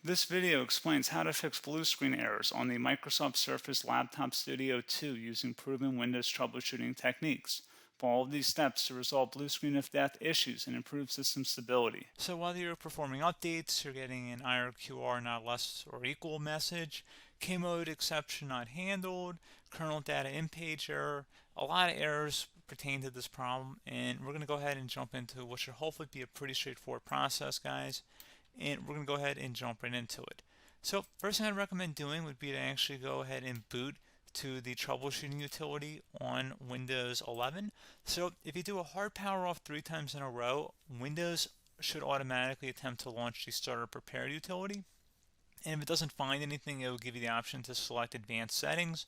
This video explains how to fix blue screen errors on the Microsoft Surface Laptop Studio 2 using proven Windows troubleshooting techniques. Follow these steps to resolve blue screen of death issues and improve system stability. So while you're performing updates, you're getting an IRQR not less or equal message, K-mode exception not handled, kernel data in page error. A lot of errors pertain to this problem, and we're going to go ahead and jump into what should hopefully be a pretty straightforward process, guys. And we're going to go ahead and jump right into it. So first thing I'd recommend doing would be to actually go ahead and boot to the troubleshooting utility on Windows 11. So if you do a hard power off 3 times in a row, Windows should automatically attempt to launch the starter prepare utility. And if it doesn't find anything, it will give you the option to select advanced settings,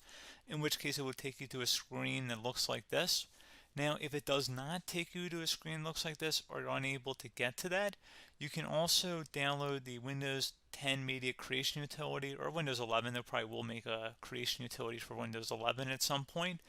in which case it will take you to a screen that looks like this. Now, if it does not take you to a screen that looks like this, or you're unable to get to that, you can also download the Windows 10 Media Creation Utility, or Windows 11. They probably will make a creation utility for Windows 11 at some point.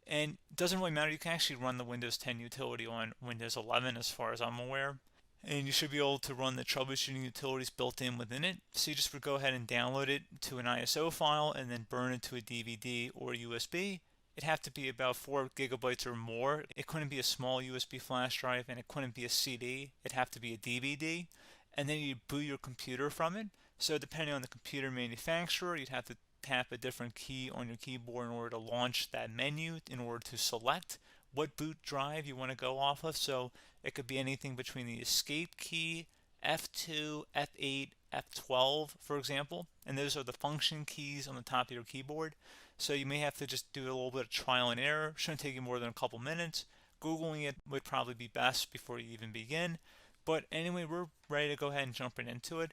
And it doesn't really matter, you can actually run the Windows 10 utility on Windows 11 as far as I'm aware. And you should be able to run the troubleshooting utilities built in within it. So you just would go ahead and download it to an ISO file and then burn it to a DVD or USB. It'd have to be about 4 gigabytes or more. It couldn't be a small USB flash drive, and it couldn't be a CD. It'd have to be a DVD. And then you'd boot your computer from it. So depending on the computer manufacturer, you'd have to tap a different key on your keyboard in order to launch that menu, in order to select what boot drive you want to go off of. So it could be anything between the escape key, F2, F8, F12, for example. And those are the function keys on the top of your keyboard. So you may have to just do a little bit of trial and error. Shouldn't take you more than a couple minutes. Googling it would probably be best before you even begin. But anyway, we're ready to go ahead and jump right into it.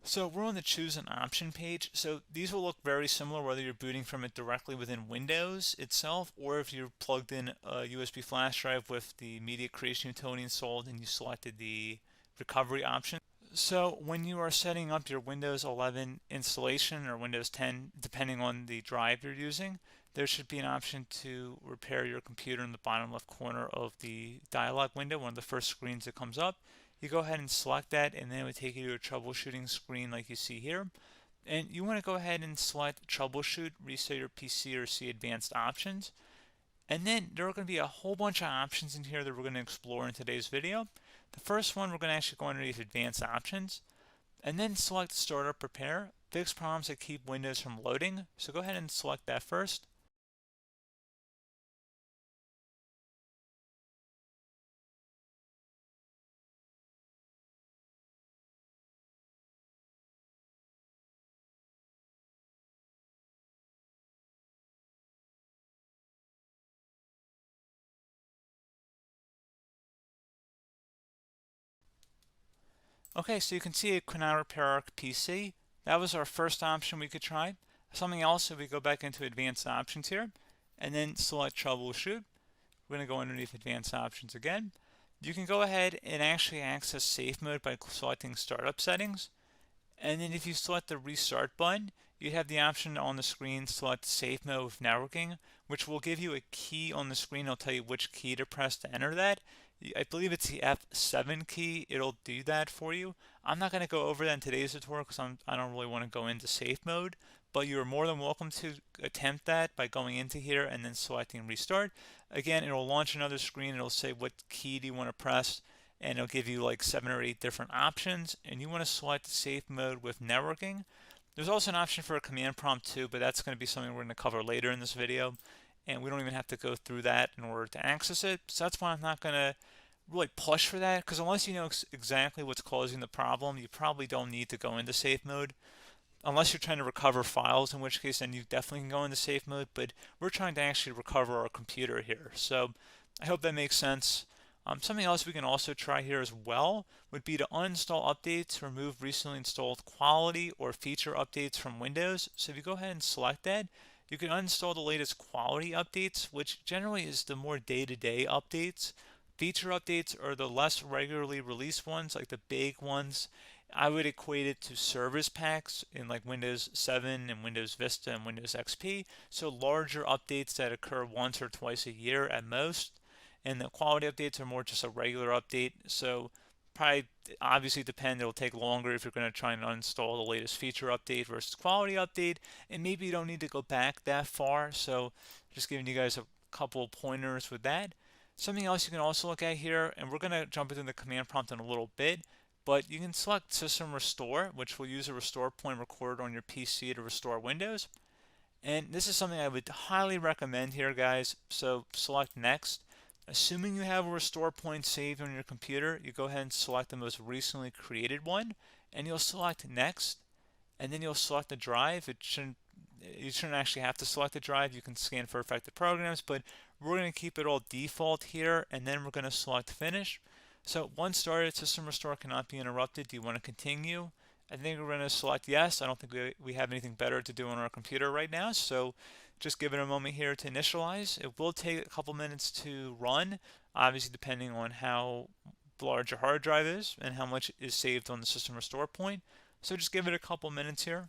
So we're on the choose an option page. So these will look very similar whether you're booting from it directly within Windows itself, or if you're plugged in a USB flash drive with the media creation utility installed and you selected the recovery option. So when you are setting up your Windows 11 installation or Windows 10, depending on the drive you're using, there should be an option to repair your computer in the bottom left corner of the dialog window, one of the first screens that comes up. You go ahead and select that, and then it would take you to a troubleshooting screen like you see here. And you want to go ahead and select troubleshoot, reset your PC, or see advanced options. And then there are going to be a whole bunch of options in here that we're going to explore in today's video. The first one, we're going to actually go underneath advanced options and then select startup prepare, fix problems that keep Windows from loading. So go ahead and select that first. Okay, so you can see it could not repair our PC. That was our first option we could try. Something else, if we go back into advanced options here and then select troubleshoot, we're going to go underneath advanced options again. You can go ahead and actually access safe mode by selecting startup settings. And then if you select the restart button, you have the option on the screen select safe mode with networking, which will give you a key on the screen. It'll tell you which key to press to enter that. I believe it's the F7 key. It'll do that for you. I'm not going to go over that in today's tutorial because I don't really want to go into safe mode, but you're more than welcome to attempt that by going into here and then selecting restart. Again, it'll launch another screen. It'll say what key do you want to press, and it'll give you like 7 or 8 different options, and you want to select safe mode with networking. There's also an option for a command prompt too, but that's going to be something we're going to cover later in this video, and we don't even have to go through that in order to access it. So that's why I'm not going to really push for that, because unless you know exactly what's causing the problem, you probably don't need to go into safe mode. Unless you're trying to recover files, in which case then you definitely can go into safe mode, but we're trying to actually recover our computer here. So I hope that makes sense. Something else we can also try here as well would be to uninstall updates, remove recently installed quality or feature updates from Windows. So if you go ahead and select that, you can uninstall the latest quality updates, which generally is the more day-to-day updates. Feature updates are the less regularly released ones, like the big ones. I would equate it to service packs in like Windows 7 and Windows Vista and Windows XP. So larger updates that occur once or twice a year at most. And the quality updates are more just a regular update. So probably obviously depend. It'll take longer if you're going to try and uninstall the latest feature update versus quality update, and maybe you don't need to go back that far. So just giving you guys a couple pointers with that. Something else you can also look at here, and we're going to jump into the command prompt in a little bit, but you can select System Restore, which will use a restore point recorded on your PC to restore Windows. And this is something I would highly recommend here, guys. So select Next. Assuming you have a restore point saved on your computer, you go ahead and select the most recently created one, and you'll select Next, and then you'll select the drive. You shouldn't actually have to select the drive. You can scan for affected programs, but we're going to keep it all default here, and then we're going to select Finish. So once started, System Restore cannot be interrupted. Do you want to continue? I think we're going to select yes. I don't think we have anything better to do on our computer right now, so just give it a moment here to initialize. It will take a couple minutes to run, obviously depending on how large your hard drive is and how much is saved on the System Restore point. So just give it a couple minutes here.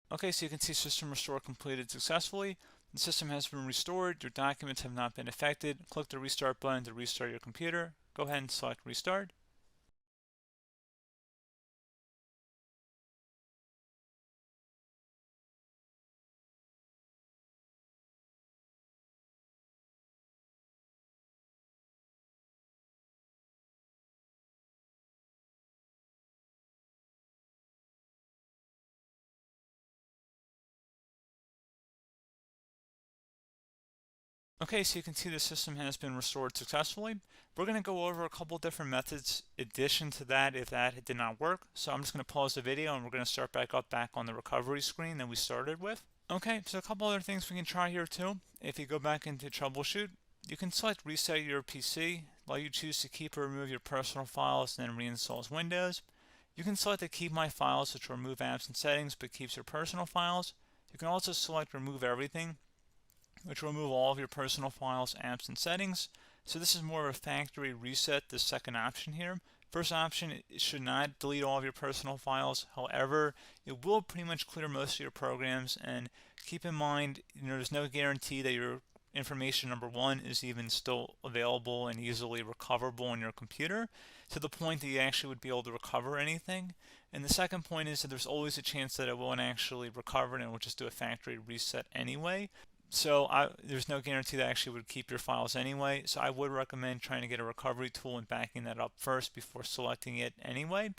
Okay, so you can see System Restore completed successfully. The system has been restored. Your documents have not been affected. Click the Restart button to restart your computer. Go ahead and select Restart. Okay, so you can see the system has been restored successfully. We're going to go over a couple different methods in addition to that if that did not work. So I'm just going to pause the video and we're going to start back on the recovery screen that we started with. Okay, so a couple other things we can try here too. If you go back into troubleshoot, you can select reset your PC, let you choose to keep or remove your personal files and then reinstalls Windows. You can select to keep my files, which will remove apps and settings but keeps your personal files. You can also select remove everything, which will remove all of your personal files, apps, and settings. So this is more of a factory reset, the second option here. First option, it should not delete all of your personal files. However, it will pretty much clear most of your programs. And keep in mind, there's no guarantee that your information, number one, is even still available and easily recoverable on your computer to the point that you actually would be able to recover anything. And the second point is that there's always a chance that it won't actually recover and it will just do a factory reset anyway. So there's no guarantee that actually would keep your files anyway. So I would recommend trying to get a recovery tool and backing that up first before selecting it anyway.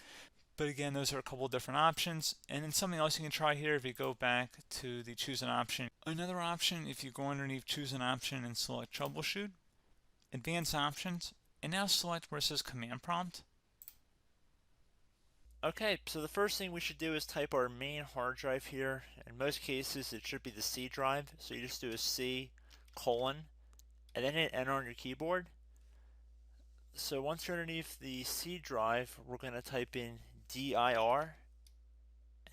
But again, those are a couple different options. And then something else you can try here if you go back to the choose an option. Another option, if you go underneath choose an option and select troubleshoot, advanced options, and now select where it says command prompt. Okay, so the first thing we should do is type our main hard drive here. In most cases, it should be the C drive. So you just do a C colon and then hit enter on your keyboard. So once you're underneath the C drive, we're going to type in dir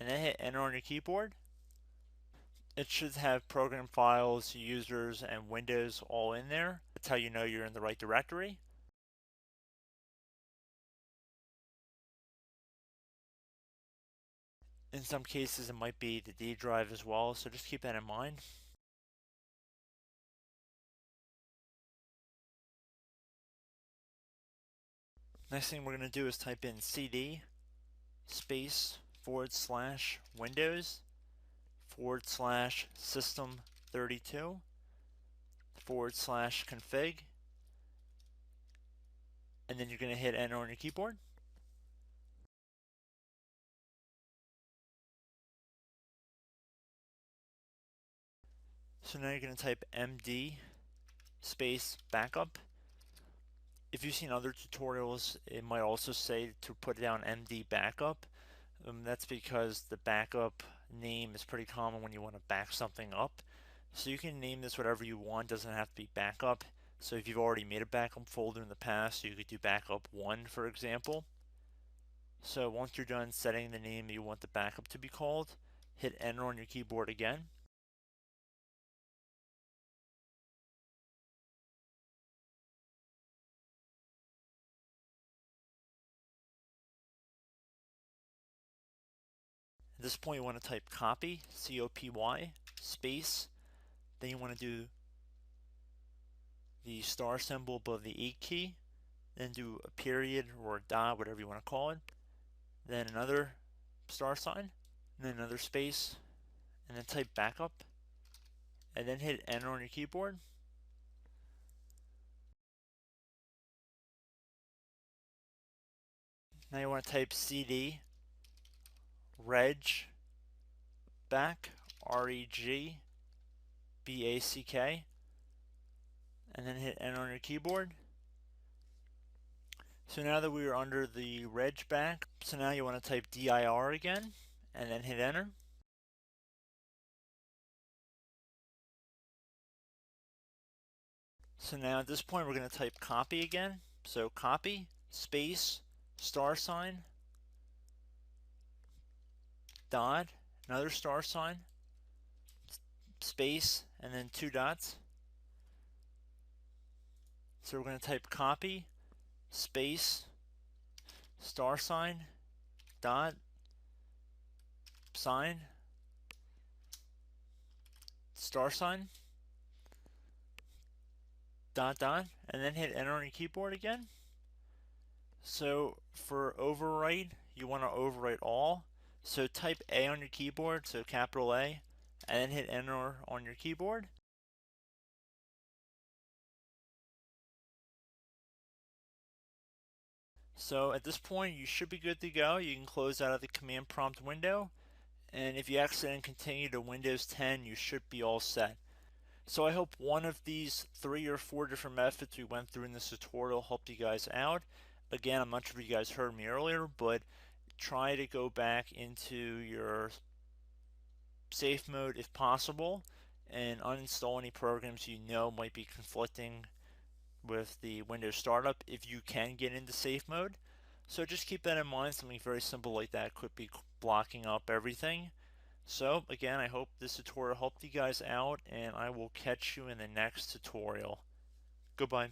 and then hit enter on your keyboard. It should have program files, users, and Windows all in there. That's how you know you're in the right directory. In some cases, it might be the D drive as well, so just keep that in mind. Next thing we're going to do is type in cd space / Windows / system 32 / config, and then you're going to hit enter on your keyboard. So now you're going to type md space backup. If you've seen other tutorials, it might also say to put down md backup. That's because the backup name is pretty common when you want to back something up. So you can name this whatever you want, doesn't have to be backup. So if you've already made a backup folder in the past, you could do backup 1, for example. So once you're done setting the name you want the backup to be called, hit enter on your keyboard again. At this point you want to type copy, C-O-P-Y, space, then you want to do the star symbol above the 8 key, then do a period or a dot, whatever you want to call it, then another star sign, and then another space, and then type backup, and then hit enter on your keyboard. Now you want to type cd reg back, REGBACK, and then hit enter on your keyboard. So now that we are under the reg back, so now you want to type dir again, and then hit enter. So now at this point we're going to type copy again. So copy, space, star sign, dot, another star sign, space, and then 2 dots. So we're going to type copy, space, star sign, dot, sign, star sign, dot, dot, and then hit enter on your keyboard again. So for overwrite, you want to overwrite all. So type A on your keyboard, so capital A, and then hit enter on your keyboard. So at this point you should be good to go. You can close out of the command prompt window, and if you accidentally continue to Windows 10, you should be all set. So I hope one of these 3 or 4 different methods we went through in this tutorial helped you guys out. Again, I'm not sure if you guys heard me earlier, but try to go back into your safe mode if possible and uninstall any programs you know might be conflicting with the Windows startup if you can get into safe mode. So just keep that in mind. Something very simple like that could be blocking up everything. So again, I hope this tutorial helped you guys out, and I will catch you in the next tutorial. Goodbye.